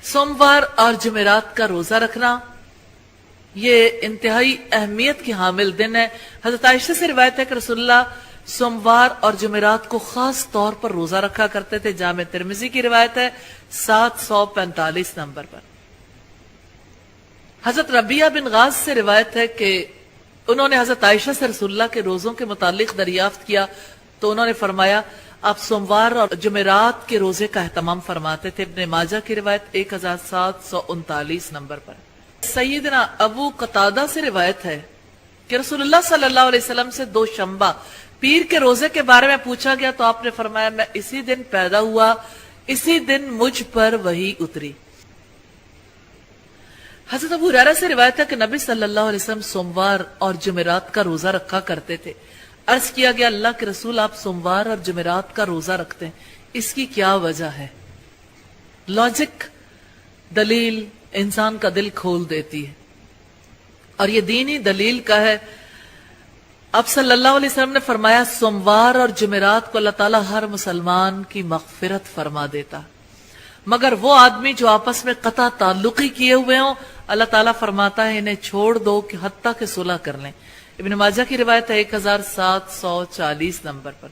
सोमवार और जुमेरात का रोजा रखना ये इंतहाई अहमियत की हामिल दिन है। हजरत आयशा से रिवायत है कि रसूलुल्लाह सोमवार और जुमेरात को खास तौर पर रोजा रखा करते थे। जामे तिर्मिजी की रिवायत है 745 नंबर पर। हजरत रबिया बिन गाज से रिवायत है कि उन्होंने हजरत आयशा से रसूलुल्लाह के रोजों के मुतालिक दरियाफ्त किया तो उन्होंने फरमाया आप सोमवार और जुमेरात के रोजे का एहतमाम फरमाते थे। इब्ने माजा की रिवायत 1739 नंबर पर। सैयदना अबू कतादा से रिवायत है कि रसूलुल्लाह सल्लल्लाहु अलैहि वसल्लम से दो शंबा पीर के रोजे के बारे में पूछा गया तो आपने फरमाया मैं इसी दिन पैदा हुआ, इसी दिन मुझ पर वही उतरी। हजरत अबू हुरैरा से रिवायत है कि नबी सल्लल्लाहु अलैहि वसल्लम सोमवार और जुमेरात का रोजा रखा करते थे। अर्ज किया गया अल्लाह के रसूल आप सोमवार और जुमेरात का रोजा रखते हैं, इसकी क्या वजह है? लॉजिक दलील इंसान का दिल खोल देती है और ये दीनी दलील का है। अब सल्लल्लाहु अलैहि वसल्लम ने फरमाया सोमवार और जुमेरात को अल्लाह ताला हर मुसलमान की मगफिरत फरमा देता, मगर वो आदमी जो आपस में कता ताल्लुकी किए हुए हों अल्लाह ताला फरमाता है इन्हें छोड़ दो कि हत्ता के सुलह कर लें। इब्न माजा की रिवायत है 1740 नंबर पर।